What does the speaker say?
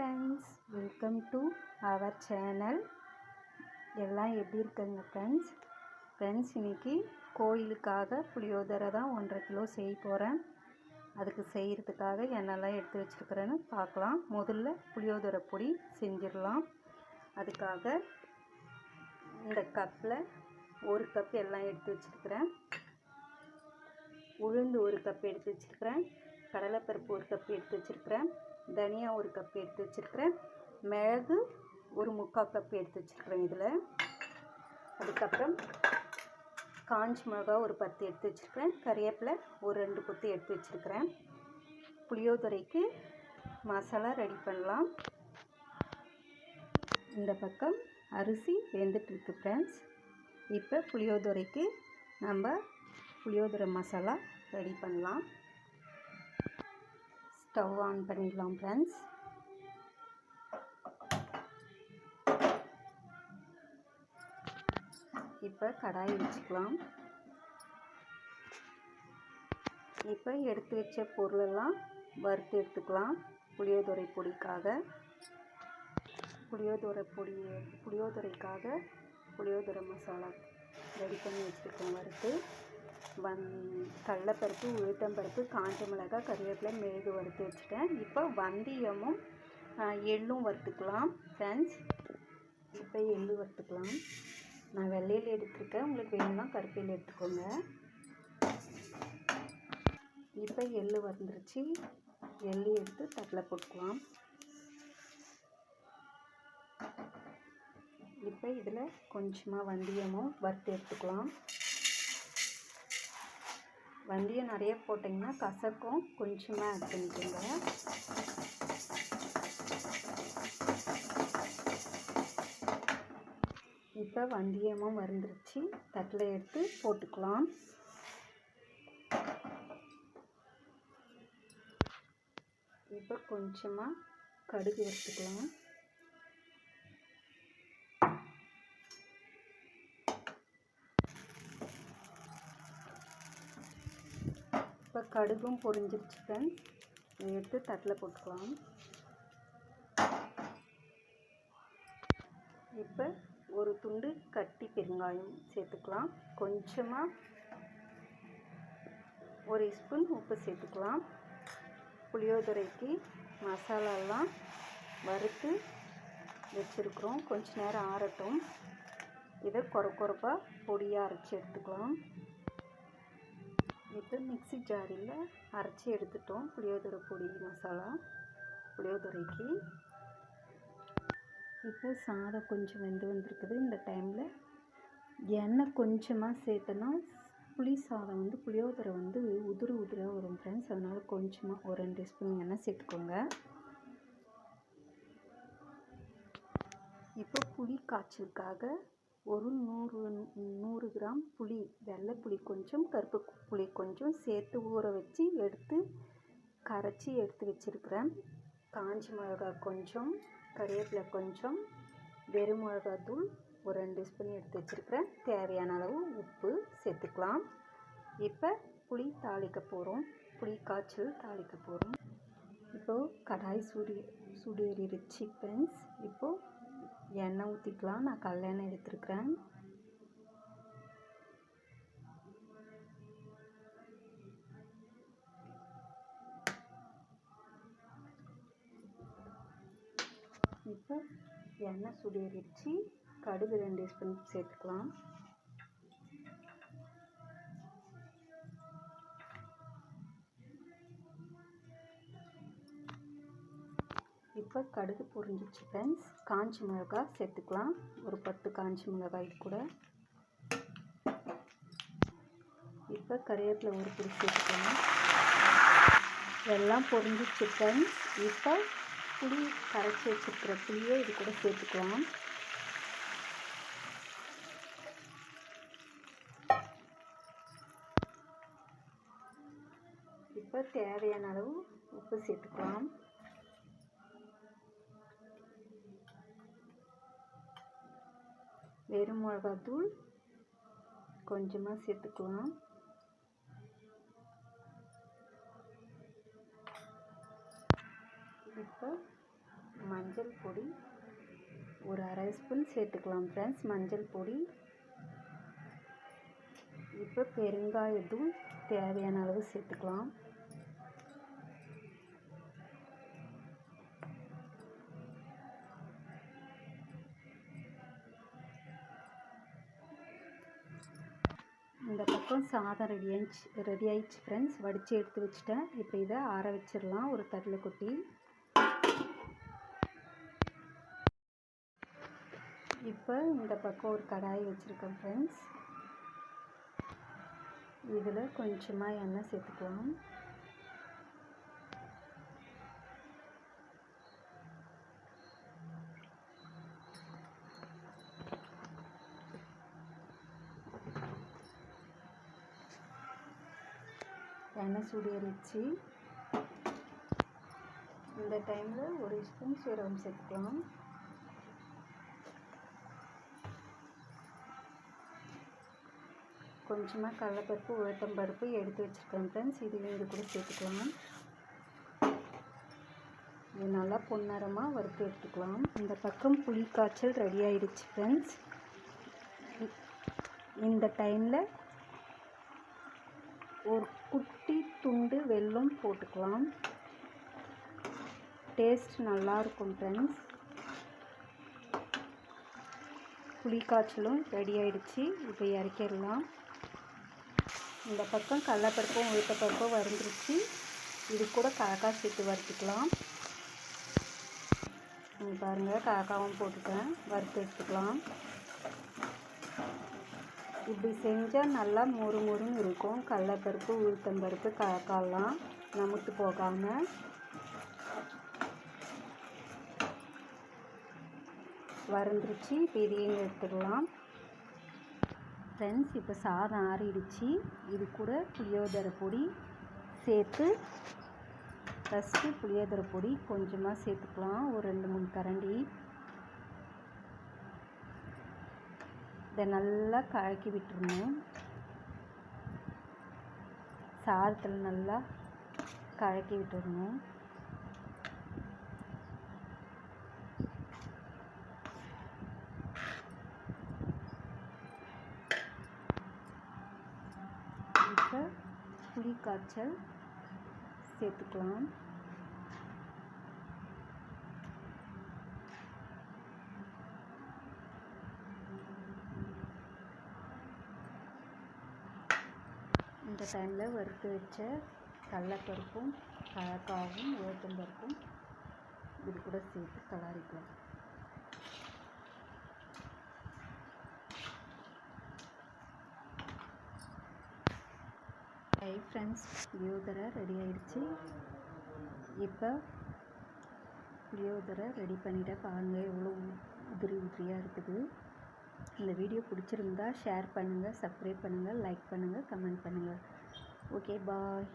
Friends, welcome to our channel. எல்லாம் எப்படி இருக்குங்க ஃப்ரெண்ட்ஸ் இன்றைக்கி கோயிலுக்காக புளியோதரை தான் 1.5 கிலோ செய்ய போகிறேன். அதுக்கு செய்கிறதுக்காக என்னெல்லாம் எடுத்து வச்சுருக்கிறேன்னு பார்க்கலாம். முதல்ல புளியோதரை பொடி செஞ்சிடலாம். அதுக்காக இந்த கப்பில் 1 கப் எல்லாம் எடுத்து வச்சுருக்கிறேன். உளுந்து 1 கப் எடுத்து வச்சுருக்கிறேன். கடலைப்பருப்பு 1 கப் எடுத்து வச்சுருக்கிறேன். தனியா 1 கப் எடுத்து வச்சுருக்கிறேன். மிளகு 1/4 கப் எடுத்து வச்சுருக்கிறேன். இதில் அதுக்கப்புறம் காஞ்ச மிளகா ஒரு 10 எடுத்து வச்சுருக்கிறேன். கறிவேப்பிலை ஒரு 2 கொத்து எடுத்து வச்சுருக்கிறேன். புளியோதரைக்கு மசாலா ரெடி பண்ணலாம். இந்த பக்கம் அரிசி வெந்துட்டுருக்கு ஃப்ரெண்ட்ஸ். இப்போ புளியோதரைக்கு நம்ம புளியோதரை மசாலா ரெடி பண்ணலாம். ஸ்டவ் ஆன் பண்ணிடலாம் ஃப்ரெண்ட்ஸ். இப்போ கடாய் வச்சுக்கலாம். இப்போ எடுத்து வச்ச பொருளெல்லாம் வறுத்து எடுத்துக்கலாம். புளியோதரை பொடிக்காக புளியோதரை மசாலா ரெடி பண்ணி வச்சுருக்கோம். வறுத்து கடலைப்பருப்பு, உளுத்தம்பருப்பு, காஞ்ச மிளகாய், கறிவேப்பிலை, மிளகு வறுத்து வச்சுட்டேன். இப்போ வெந்தயமும் எள்ளும் வறுத்துக்கலாம் ஃப்ரெண்ட்ஸ். இப்போ எள்ளு வறுத்துக்கலாம். நான் வெள்ளையில் எடுத்துருக்கேன். உங்களுக்கு வேணும்னா கருப்பையில் எடுத்துக்கோங்க. இப்போ எள்ளு வறுந்துருச்சு. எள்ளு எடுத்து தட்டில் போட்டுக்கலாம். இப்போ இதில் கொஞ்சமாக வெந்தயமும் வறுத்து எடுத்துக்கலாம். வெந்தயம் நிறைய போட்டிங்கன்னா கசக்கும். கொஞ்சமாக ஆட் பண்ணிக்கோங்க. இப்போ வெந்தயமும் வறுந்துருச்சு. தட்டில் எடுத்து போட்டுக்கலாம். இப்போ கொஞ்சமாக கடுகு வறுத்துக்கலாம். இப்போ கடுகும் பொரிஞ்சிருச்சு ஃப்ரெண்ட்ஸ். இதை எடுத்து தட்டில் போட்டுக்கலாம். இப்போ ஒரு துண்டு கட்டி பெருங்காயம் சேர்த்துக்கலாம். கொஞ்சமாக 1 ஸ்பூன் உப்பு சேர்த்துக்கலாம். புளியோதரைக்கு மசாலாலாம் வறுத்து வச்சுருக்குறோம். கொஞ்ச நேரம் ஆறட்டும். இதை கொரப்பாக பொடியாக அரைச்சி எடுத்துக்கலாம். இப்போ மிக்ஸி ஜாரில் அரைச்சி எடுத்துட்டோம் புளியோதரை பொடி மசாலா புளியோதரைக்கு. இப்போ சாதம் கொஞ்சம் வெந்து வந்துருக்குது. இந்த டைமில் எண்ணெய் கொஞ்சமாக சேர்த்தனா புளி சாதம் புளியோதரை உதிராக வரும் ஃப்ரெண்ட்ஸ். அதனால் கொஞ்சமாக ஒரு 2 ஸ்பூன் எண்ணெய் சேர்த்துக்கோங்க. இப்போ புளி காய்ச்சலுக்காக ஒரு 100 கிராம் புளி, வெள்ளை புளி கொஞ்சம், கருப்பு புளி கொஞ்சம் சேர்த்து ஊற வச்சு எடுத்து கரைச்சி எடுத்து வச்சுருக்கிறேன். காஞ்ச மிளகாய் கொஞ்சம், கறிவேப்பிலை கொஞ்சம், வெறும் மிளகாத்தூள் ஒரு 2 ஸ்பூன் எடுத்து வச்சுருக்கிறேன். தேவையான அளவு உப்பு சேர்த்துக்கலாம். இப்போ புளி தாளிக்க போகிறோம். புளி காய்ச்சல் தாளிக்க போகிறோம். இப்போது கடாய் சூடேறிடுச்சு ஃப்ரெண்ட்ஸ். இப்போது எண்ணெய் ஊற்றிக்கலாம். நான் கல்லெண்ணெய் எடுத்துருக்கிறேன். இப்போ எண்ணெய் சூடேறிடுச்சு. கடுகு 2 ஸ்பூன் சேர்த்துக்கலாம். இப்போ கடுகு பொரிஞ்சிச்சு ஃப்ரெண்ட்ஸ். காஞ்ச மிளகாய் சேர்த்துக்கலாம். ஒரு 10 காஞ்ச மிளகாய் கூட. இப்போ கறிவேப்பிலை ஒரு பிடி சேர்த்துக்கலாம். எல்லாம் பொரிஞ்சிச்சு ஃப்ரெண்ட்ஸ். இப்போ புளி கரைச்சி வச்சுருக்கிற புளியை இது கூட சேர்த்துக்கலாம். இப்போ தேவையான அளவு உப்பு சேர்த்துக்கலாம். வெறும் மிளகாத்தூள் கொஞ்சமாக சேர்த்துக்கலாம். இப்போ மஞ்சள் மஞ்சள் பொடி ஒரு அரை ஸ்பூன் சேர்த்துக்கலாம் ஃப்ரெண்ட்ஸ். மஞ்சள் பொடி. இப்போ பெருங்காயத்தூள் தேவையான அளவு சேர்த்துக்கலாம். இந்த பக்கம் சாதம் ரெடி ஆயிடுச்சு ஃப்ரெண்ட்ஸ். வடித்து எடுத்து வச்சுட்டேன். இப்போ இதை ஆற வச்சிடலாம் ஒரு தட்டில் கொட்டி. இப்போ இந்த பக்கம் ஒரு கடாய் வச்சுருக்கேன் ஃப்ரெண்ட்ஸ். இதில் கொஞ்சமாக எண்ணெய் சேர்த்துக்கலாம். எண்ணெய் சூடேறிச்சு. இந்த டைமில் ஒரு ஸ்பூன் சீரகம் சேர்த்துக்கலாம். கொஞ்சமாக கடலைப்பருப்பு உளுத்தம்பருப்பு எடுத்து வச்சுருக்கேன் ஃப்ரெண்ட்ஸ். இது கூட சேர்த்துக்கலாம். இது நல்லா பொன்னிறமாக வறுத்து எடுத்துக்கலாம். இந்த பக்கம் புளி காய்ச்சல் ரெடி ஆகிடுச்சு ஃப்ரெண்ட்ஸ். இந்த டைமில் ஒரு குட்டி துண்டு வெல்லம் போட்டுக்கலாம். டேஸ்ட் நல்லாயிருக்கும் ஃப்ரெண்ட்ஸ். புளி காய்ச்சலும் ரெடி ஆகிடுச்சு. இப்போ இறக்கிடலாம். இந்த பக்கம் கடலைப்பருப்பும் உளுத்தப்பருப்பும் வறுந்துருச்சு. இது கூட காக்காய் சேர்த்து வறுத்துக்கலாம். பாருங்கள், காக்காவும் போட்டுட்டேன். வறுத்து எடுத்துக்கலாம். இப்படி செஞ்சால் நல்லா மொறு மொறுன்னு இருக்கும். கடலைப்பருப்பு உளுத்தம்பருப்பு காக்காயெல்லாம் நமுத்து போகாமல். வறுந்துருச்சு. இப்போ இதையும் எடுத்துடலாம் ஃப்ரெண்ட்ஸ். இப்போ சாதம் ஆறிடுச்சு. இது கூட புளியோதரை பொடி சேர்த்து ஃபஸ்ட்டு புளியோதரை பொடி கொஞ்சமாக சேர்த்துக்கலாம். ஒரு 2-3 கரண்டி. இதை நல்லா கலக்கி விட்டுருணும். சாதத்தில் நல்லா கலக்கி விட்டுடணும். இப்போ புளி காய்ச்சல் சேர்த்துக்கலாம். இந்த டைமில் வறுத்து வச்ச கடலைப்பருப்பும் காக்காவும் உளுத்தம்பருப்பும் இது கூட சேர்த்து கலரிக்கலாம். ஹை ஃப்ரெண்ட்ஸ், புளியோதரை ரெடி ஆகிடுச்சு. இப்போ புளியோதரை ரெடி பண்ணிவிட்டு பாருங்கள் எவ்வளோ உதிரியாக இருக்குது. இந்த வீடியோ பிடிச்சிருந்தா ஷேர் பண்ணுங்கள், சப்ஸ்கிரைப் பண்ணுங்கள், லைக் பண்ணுங்கள், கமெண்ட் பண்ணுங்கள். ஓகே, பாய்.